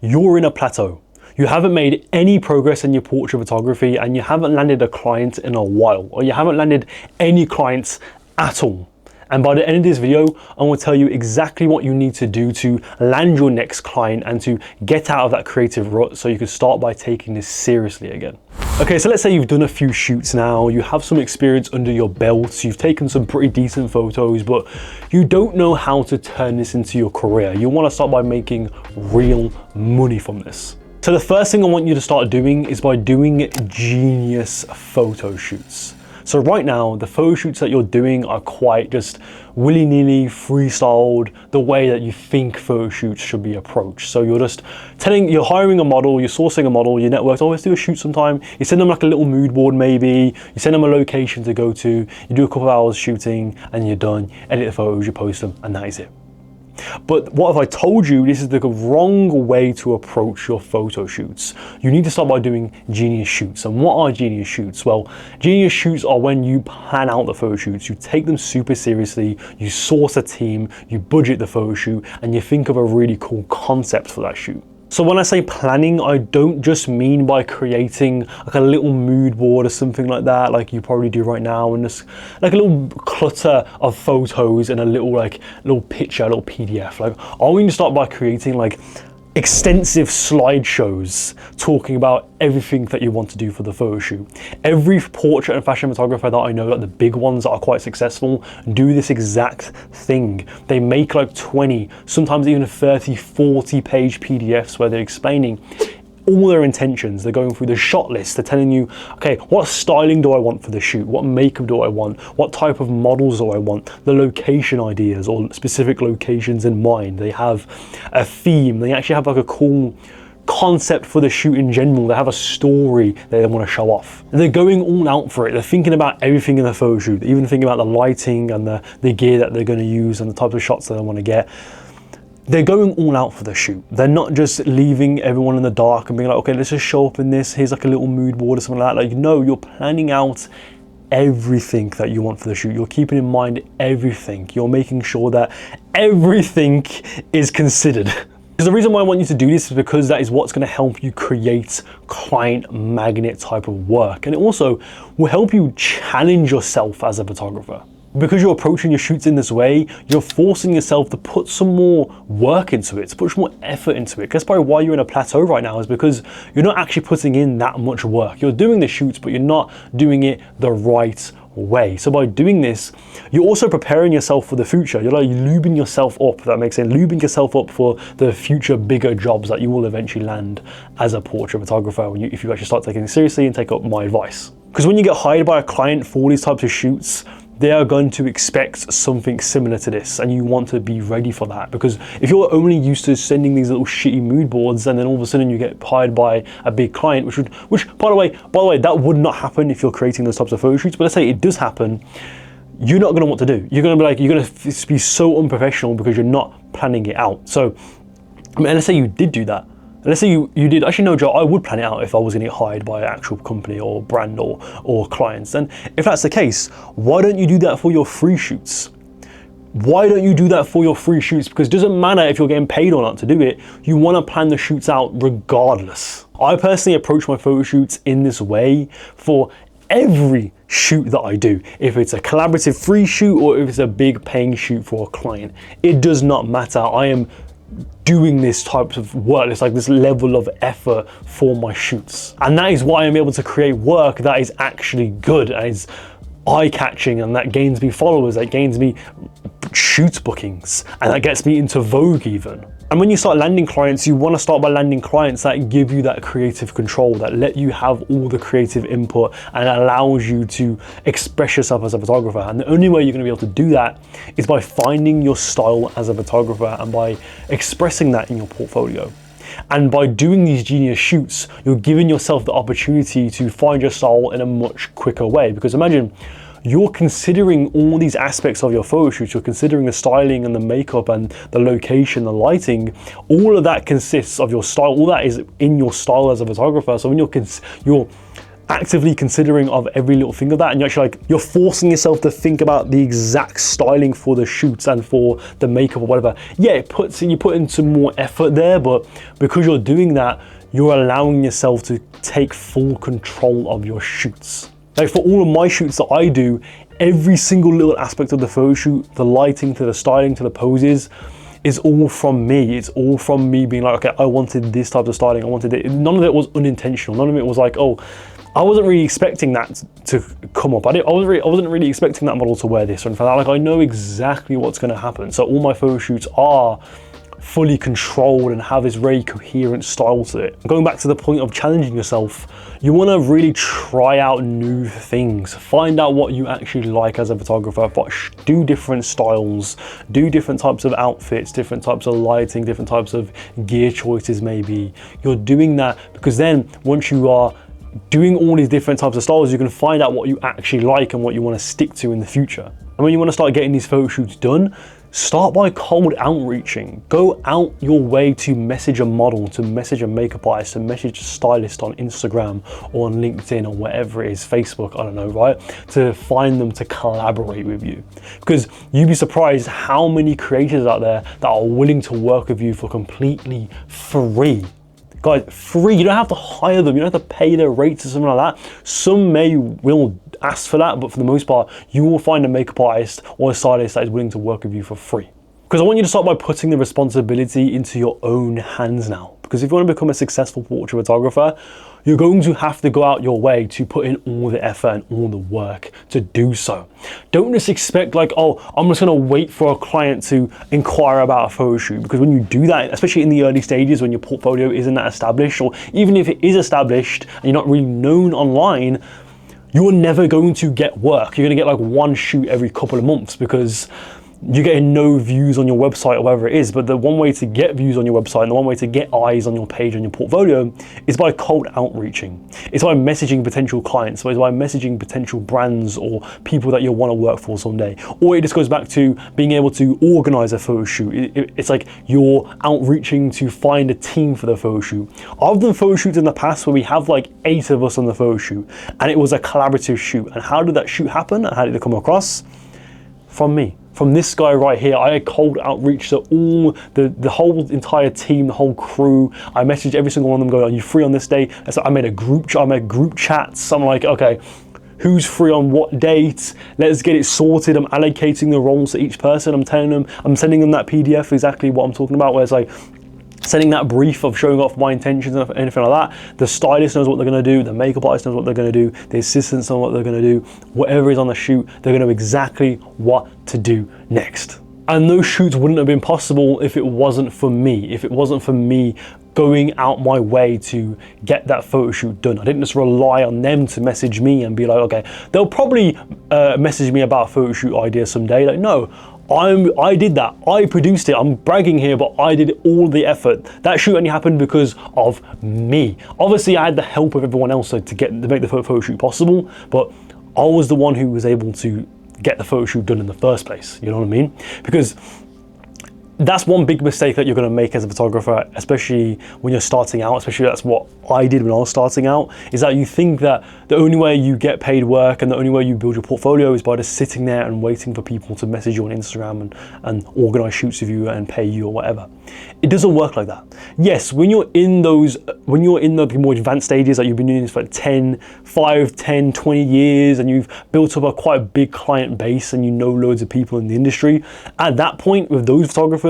You're in a plateau. You haven't made any progress in your portrait photography and you haven't landed a client in a while, or you haven't landed any clients at all. And by the end of this video, I will tell you exactly what you need to do to land your next client and to get out of that creative rut so you can start by taking this seriously again. Okay, so let's say you've done a few shoots now, you have some experience under your belt, you've taken some pretty decent photos, but you don't know how to turn this into your career. You want to start by making real money from this. So the first thing I want you to start doing is by doing genius photo shoots. So right now, the photo shoots that you're doing are quite just willy-nilly, freestyled, the way that you think photo shoots should be approached. So you're just you're hiring a model, you're sourcing a model, your network, let's do a shoot sometime. You send them like a little mood board maybe, you send them a location to go to, you do a couple of hours shooting and you're done, edit the photos, you post them, and that is it. But what if I told you this is the wrong way to approach your photo shoots? You need to start by doing genius shoots. And what are genius shoots? Well, genius shoots are when you plan out the photo shoots, you take them super seriously, you source a team, you budget the photo shoot, and you think of a really cool concept for that shoot. So when I say planning, I don't just mean by creating like a little mood board or something like that, like you probably do right now, and just like a little clutter of photos and a little picture, a little PDF. Like I want you to start by creating like extensive slideshows talking about everything that you want to do for the photo shoot. Every portrait and fashion photographer that I know, like the big ones that are quite successful, do this exact thing. They make like 20, sometimes even 30, 40 page PDFs where they're explaining all their intentions. They're going through the shot list. They're telling you, okay, what styling do I want for the shoot? What makeup do I want? What type of models do I want? The location ideas or specific locations in mind. They have a theme. They actually have like a cool concept for the shoot in general. They have a story that they want to show off. They're going all out for it. They're thinking about everything in the photo shoot. They're even thinking about the lighting and the gear that they're going to use and the type of shots that they want to get. They're going all out for the shoot. They're not just leaving everyone in the dark and being like, okay, let's just show up in this. Here's like a little mood board or something like that. Like, no, you're planning out everything that you want for the shoot. You're keeping in mind everything. You're making sure that everything is considered. Because the reason why I want you to do this is because that is what's going to help you create client magnet type of work. And it also will help you challenge yourself as a photographer. Because you're approaching your shoots in this way, you're forcing yourself to put some more work into it, to put some more effort into it. That's probably why you're in a plateau right now, is because you're not actually putting in that much work. You're doing the shoots, but you're not doing it the right way. So by doing this, you're also preparing yourself for the future. You're like lubing yourself up, if that makes sense, lubing yourself up for the future bigger jobs that you will eventually land as a portrait photographer if you actually start taking it seriously and take up my advice. Because when you get hired by a client for these types of shoots, they are going to expect something similar to this, and you want to be ready for that. Because if you're only used to sending these little shitty mood boards and then all of a sudden you get hired by a big client, which by the way, that would not happen if you're creating those types of photo shoots, but let's say it does happen, you're not going to know what to do. You're going to be so unprofessional because you're not planning it out. So, I mean, let's say you did do that. Let's say you did, actually no, Joe, I would plan it out if I was going to get hired by an actual company or brand or clients. And if that's the case, why don't you do that for your free shoots? Why don't you do that for your free shoots? Because it doesn't matter if you're getting paid or not to do it. You want to plan the shoots out regardless. I personally approach my photo shoots in this way for every shoot that I do. If it's a collaborative free shoot or if it's a big paying shoot for a client, it does not matter. I am doing this type of work, it's like this level of effort for my shoots. And that is why I'm able to create work that is actually good and is eye-catching, and that gains me followers, that gains me shoot bookings, and that gets me into Vogue even. And when you start landing clients, you want to start by landing clients that give you that creative control, that let you have all the creative input and allows you to express yourself as a photographer. And the only way you're going to be able to do that is by finding your style as a photographer and by expressing that in your portfolio. And by doing these genius shoots, you're giving yourself the opportunity to find your style in a much quicker way. Because imagine, you're considering all these aspects of your photo shoots. You're considering the styling and the makeup and the location, the lighting. All of that consists of your style. All that is in your style as a photographer. So when you're actively considering of every little thing of that, and you're actually like, you're forcing yourself to think about the exact styling for the shoots and for the makeup or whatever. Yeah, you put in some more effort there, but because you're doing that, you're allowing yourself to take full control of your shoots. Like for all of my shoots that I do, every single little aspect of the photo shoot, the lighting to the styling to the poses, is all from me. It's all from me being like, okay, I wanted this type of styling, I wanted it. None of it was unintentional. None of it was like, oh, I wasn't really expecting that to come up. I wasn't really expecting that model to wear this or anything like that. Like, I know exactly what's going to happen. So all my photo shoots are fully controlled and have this very coherent style to it. Going back to the point of challenging yourself, you want to really try out new things. Find out what you actually like as a photographer, but do different styles, do different types of outfits, different types of lighting, different types of gear choices maybe. You're doing that because then once you are doing all these different types of styles, you can find out what you actually like and what you want to stick to in the future. And when you want to start getting these photo shoots done, start by cold outreaching. Go out your way to message a model, to message a makeup artist, to message a stylist on Instagram or on LinkedIn or whatever it is, Facebook, I don't know, right? To find them to collaborate with you. Because you'd be surprised how many creators out there that are willing to work with you for completely free. Guys, free. You don't have to hire them. You don't have to pay their rates or something like that. Some will ask for that, but for the most part, you will find a makeup artist or a stylist that is willing to work with you for free. Because I want you to start by putting the responsibility into your own hands now. Because if you want to become a successful portrait photographer, you're going to have to go out your way to put in all the effort and all the work to do so. Don't just expect like, oh, I'm just going to wait for a client to inquire about a photo shoot. Because when you do that, especially in the early stages when your portfolio isn't that established, or even if it is established and you're not really known online, you're never going to get work. You're going to get like one shoot every couple of months because you're getting no views on your website or whatever it is. But the one way to get views on your website and the one way to get eyes on your page and your portfolio is by cold outreaching. It's by messaging potential clients, so it's by messaging potential brands or people that you'll want to work for someday. Or it just goes back to being able to organize a photo shoot. It's like you're outreaching to find a team for the photo shoot. I've done photo shoots in the past where we have like 8 of us on the photo shoot, and it was a collaborative shoot. And how did that shoot happen and how did it come across? From me. From this guy right here. I had cold outreach to all the whole entire team, the whole crew. I messaged every single one of them going, are you free on this day? And so I made group chats. I'm like, okay, who's free on what date? Let's get it sorted. I'm allocating the roles to each person. I'm telling them, I'm sending them that PDF, exactly what I'm talking about, where it's like, sending that brief of showing off my intentions and anything like that. The stylist knows what they're going to do, the makeup artist knows what they're going to do, the assistants know what they're going to do, whatever is on the shoot, they're going to know exactly what to do next. And those shoots wouldn't have been possible if it wasn't for me, going out my way to get that photo shoot done. I didn't just rely on them to message me and be like, okay, they'll probably message me about a photo shoot idea someday. Like, no, I did that. I produced it. I'm bragging here, but I did all the effort. That shoot only happened because of me. Obviously, I had the help of everyone else to make the photo shoot possible, but I was the one who was able to get the photo shoot done in the first place. You know what I mean? Because that's one big mistake that you're going to make as a photographer, especially when you're starting out, especially that's what I did when I was starting out, is that you think that the only way you get paid work and the only way you build your portfolio is by just sitting there and waiting for people to message you on Instagram and organize shoots with you and pay you or whatever. It doesn't work like that. Yes, when you're in the more advanced stages, that you've been doing this for 5, 10, 20 years, and you've built up a quite big client base and you know loads of people in the industry, at that point with those photographers,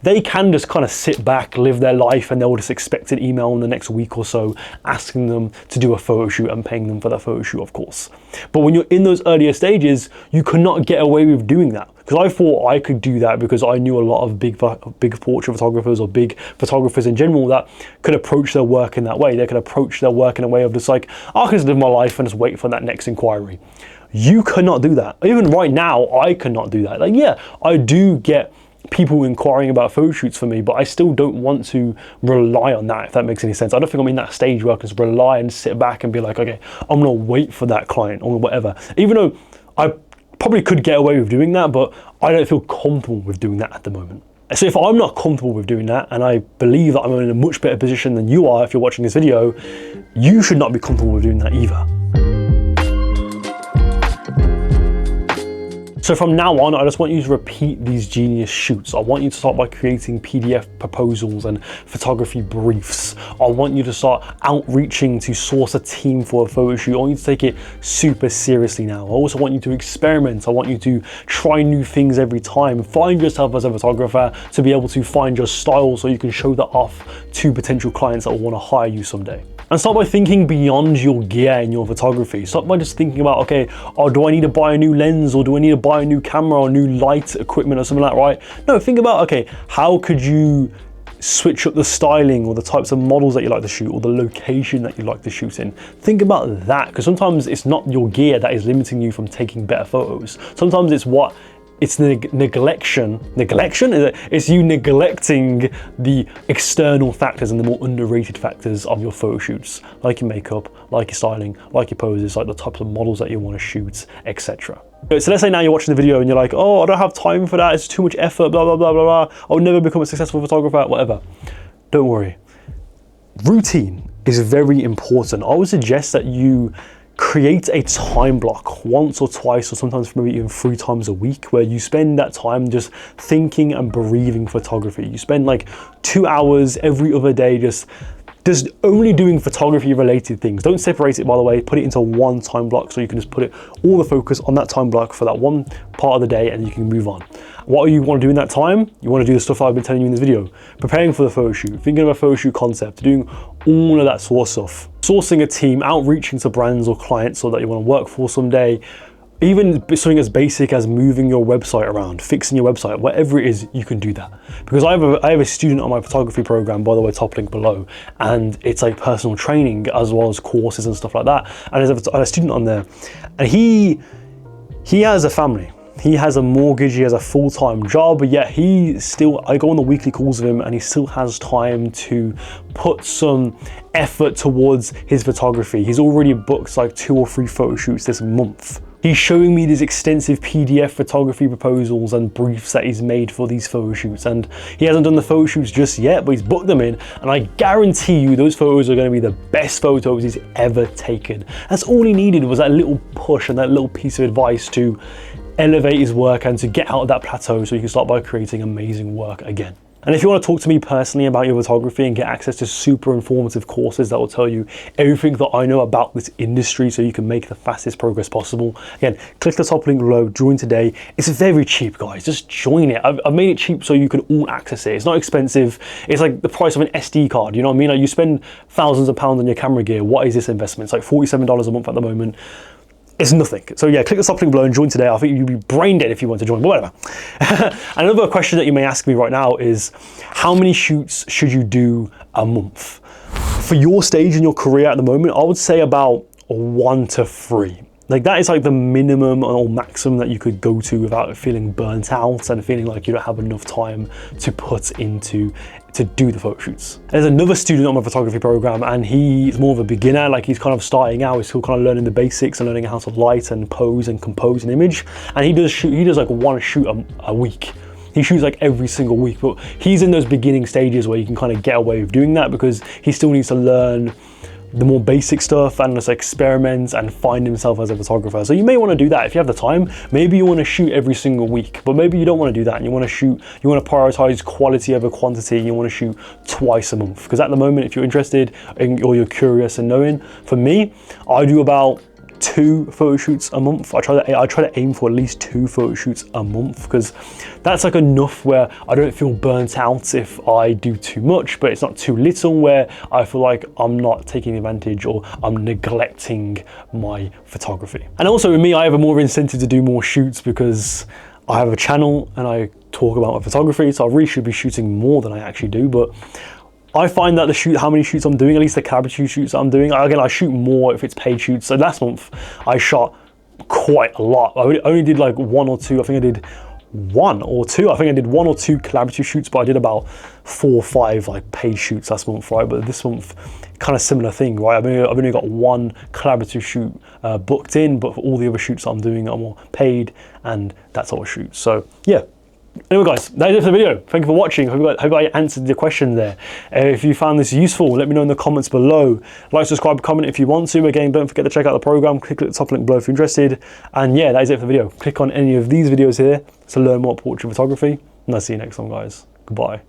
they can just kind of sit back, live their life, and they'll just expect an email in the next week or so asking them to do a photo shoot and paying them for that photo shoot, of course. But when you're in those earlier stages, you cannot get away with doing that. Because I thought I could do that because I knew a lot of big portrait photographers or big photographers in general that could approach their work in that way. They could approach their work in a way of just like, I can just live my life and just wait for that next inquiry. You cannot do that. Even right now, I cannot do that. Like, yeah, I do get people inquiring about photo shoots for me, but I still don't want to rely on that, if that makes any sense. I don't think I'm in that stage where I can just rely and sit back and be like, okay, I'm gonna wait for that client or whatever. Even though I probably could get away with doing that, but I don't feel comfortable with doing that at the moment. So if I'm not comfortable with doing that, and I believe that I'm in a much better position than you are if you're watching this video, you should not be comfortable with doing that either. So from now on, I just want you to repeat these genius shoots. I want you to start by creating PDF proposals and photography briefs. I want you to start outreaching to source a team for a photo shoot. I want you to take it super seriously now. I also want you to experiment. I want you to try new things every time. Find yourself as a photographer to be able to find your style so you can show that off to potential clients that will want to hire you someday. And start by thinking beyond your gear in your photography. Start by just thinking about, okay, oh, do I need to buy a new lens, or do I need to buy a new camera or new light equipment or something like that, right? No, think about, okay, how could you switch up the styling or the types of models that you like to shoot or the location that you like to shoot in. Think about that, because sometimes it's not your gear that is limiting you from taking better photos. Sometimes it's the neglection. It's you neglecting the external factors and the more underrated factors of your photo shoots, like your makeup, like your styling, like your poses, like the types of models that you want to shoot, etc. So let's say now you're watching the video and you're like, oh, I don't have time for that, it's too much effort, blah, blah, blah, blah, blah. I'll never become a successful photographer, whatever. Don't worry. Routine is very important. I would suggest that you create a time block once or twice, or sometimes maybe even 3 times a week, where you spend that time just thinking and breathing photography. You spend like 2 hours every other day just only doing photography related things. Don't separate it, by the way. Put it into one time block so you can just put all the focus on that time block for that one part of the day, and you can move on. What do you want to do in that time? You want to do the stuff I've been telling you in this video. Preparing for the photo shoot, thinking of a photo shoot concept, doing all of that sort of stuff. Sourcing a team, outreaching to brands or clients so that you want to work for someday. Even something as basic as moving your website around, fixing your website, whatever it is, you can do that. Because I have a student on my photography program, by the way, top link below, and it's like personal training as well as courses and stuff like that. And there's a student on there, and he has a family. He has a mortgage, he has a full-time job, but yet I go on the weekly calls with him, and he still has time to put some effort towards his photography. He's already booked like 2 or 3 photo shoots this month. He's showing me these extensive PDF photography proposals and briefs that he's made for these photo shoots, and he hasn't done the photo shoots just yet, but he's booked them in, and I guarantee you those photos are going to be the best photos he's ever taken. That's all he needed, was that little push and that little piece of advice to elevate his work and to get out of that plateau so you can start by creating amazing work again. And if you want to talk to me personally about your photography and get access to super informative courses that will tell you everything that I know about this industry so you can make the fastest progress possible, again, click the top link below, join today. It's very cheap, guys, just join it. I've made it cheap so you can all access it. It's not expensive. It's like the price of an SD card, you know what I mean? Like, you spend thousands of pounds on your camera gear. What is this investment? It's like $47 a month at the moment. It's nothing. So yeah, click the top link below and join today. I think you'd be brain dead if you want to join, but whatever. Another question that you may ask me right now is, how many shoots should you do a month? For your stage in your career at the moment, I would say about 1 to 3. Like, that is like the minimum or maximum that you could go to without feeling burnt out and feeling like you don't have enough time to put into to do the photo shoots. There's another student on my photography program, and he's more of a beginner. Like, he's kind of starting out. He's still kind of learning the basics and learning how to light and pose and compose an image. And he does like 1 shoot a week. He shoots like every single week, but he's in those beginning stages where you can kind of get away with doing that because he still needs to learn the more basic stuff and just experiment and find himself as a photographer. So you may want to do that if you have the time. Maybe you want to shoot every single week, but maybe you don't want to do that and you want to prioritize quality over quantity. You want to shoot twice a month, because at the moment, if you're interested or you're curious in knowing, for me, I do about 2 photo shoots a month. I try to aim for at least 2 photo shoots a month, because that's like enough where I don't feel burnt out if I do too much, but it's not too little where I feel like I'm not taking advantage or I'm neglecting my photography. And also with me, I have a more incentive to do more shoots because I have a channel and I talk about my photography, so I really should be shooting more than I actually do. But I find that how many shoots I'm doing, at least the collaborative shoots I'm doing, again, I shoot more if it's paid shoots. So last month I shot quite a lot. I only did like 1 or 2. I think I did 1 or 2. I think I did 1 or 2 collaborative shoots, but I did about 4 or 5 like paid shoots last month, right? But this month, kind of similar thing, right? I've only got 1 collaborative shoot booked in, but for all the other shoots I'm doing are more paid and that sort of shoot. So yeah, Anyway guys, that is it for the video. Thank you for watching. Hope I answered the question there. If you found this useful, let me know in the comments below. Like, subscribe, comment if you want to. Again, don't forget to check out the program. Click the top link below if you're interested. And yeah, that is it for the video. Click on any of these videos here to learn more portrait photography. And I'll see you next time, guys. Goodbye.